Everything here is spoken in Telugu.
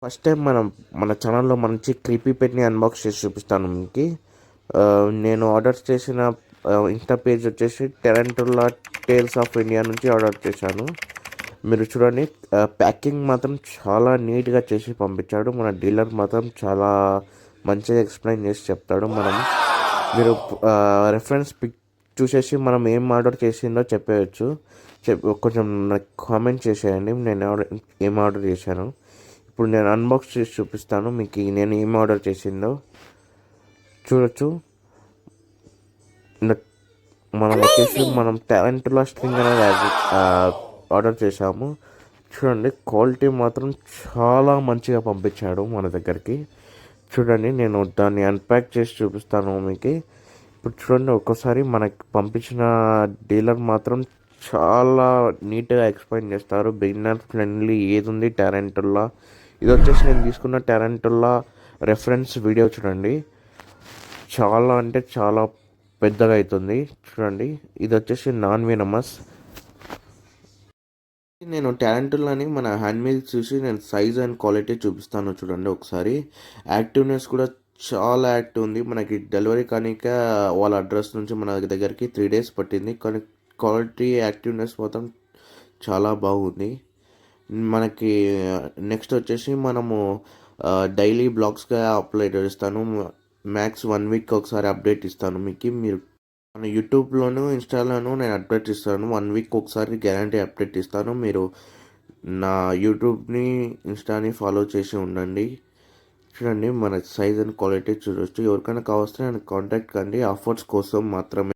ఫస్ట్ టైం మన ఛానల్లో మంచి క్రీపీ పెట్ని అన్బాక్స్ చేసి చూపిస్తాను మీకు. నేను ఆర్డర్ చేసిన ఇన్స్టా పేజ్ వచ్చేసి టెరంటుల్లా టేల్స్ ఆఫ్ ఇండియా నుంచి ఆర్డర్ చేశాను. మీరు చూడండి, ప్యాకింగ్ మాత్రం చాలా నీట్గా చేసి పంపించాడు. మన డీలర్ మాత్రం చాలా మంచిగా ఎక్స్ప్లెయిన్ చేసి చెప్తాడు. మీరు రెఫరెన్స్ పిక్ చూసేసి మనం ఏం ఆర్డర్ చేసిందో చెప్పేయచ్చు. కొంచెం నాకు కామెంట్ చేసేయండి నేను ఏం ఆర్డర్ చేశాను. ఇప్పుడు నేను అన్బాక్స్ చేసి చూపిస్తాను మీకు నేను ఏం ఆర్డర్ చేసిందో చూడొచ్చు. మనం టారెంటులా స్ట్రింగ్ అనేది ఆర్డర్ చేశాము. చూడండి, క్వాలిటీ మాత్రం చాలా మంచిగా పంపించాడు మన దగ్గరికి. చూడండి, నేను దాన్ని అన్ప్యాక్ చేసి చూపిస్తాను మీకు. ఇప్పుడు చూడండి, ఒక్కసారి మనకి పంపించిన డీలర్ మాత్రం చాలా నీట్గా ఎక్స్ప్లెయిన్ చేస్తారు. బిగినర్ ఫ్రెండ్లీ ఏది ఉంది టారెంటుల్లా. ఇది వచ్చేసి నేను తీసుకున్న టారెంటుల్లా రెఫరెన్స్ వీడియో. చూడండి, చాలా అంటే చాలా పెద్దగా అవుతుంది. చూడండి, ఇది వచ్చేసి నాన్ వినమస్. నేను టారెంటుల్లాని మన హ్యాండ్ మీద చూసి నేను సైజ్ అండ్ క్వాలిటీ చూపిస్తాను. చూడండి ఒకసారి. యాక్టివ్నెస్ కూడా చాలా యాక్టివ్ ఉంది. మనకి డెలివరీ కానిక వాళ్ళ అడ్రస్ నుంచి మన దగ్గరికి 3 days పట్టింది. కానీ క్వాలిటీ యాక్టివ్నెస్ మాత్రం చాలా బాగుంది. మనకి నెక్స్ట్ వచ్చేసి మనము డైలీ బ్లాగ్స్గా అప్లోడ్ చేస్తాను. మ్యాక్స్ 1 week ఒకసారి అప్డేట్ ఇస్తాను మీకు. మీరు మన యూట్యూబ్లోను ఇన్స్టాలోను నేను అప్డేట్ ఇస్తాను. 1 week ఒకసారి గ్యారంటీ అప్డేట్ ఇస్తాను. మీరు నా యూట్యూబ్ని ఇన్స్టాని ఫాలో చేసి ఉండండి. చూడండి, మన సైజ్ అండ్ క్వాలిటీ చూడొచ్చు. ఎవరికైనా కావస్తే నేను కాంటాక్ట్ కండి. ఆఫర్స్ కోసం మాత్రమే.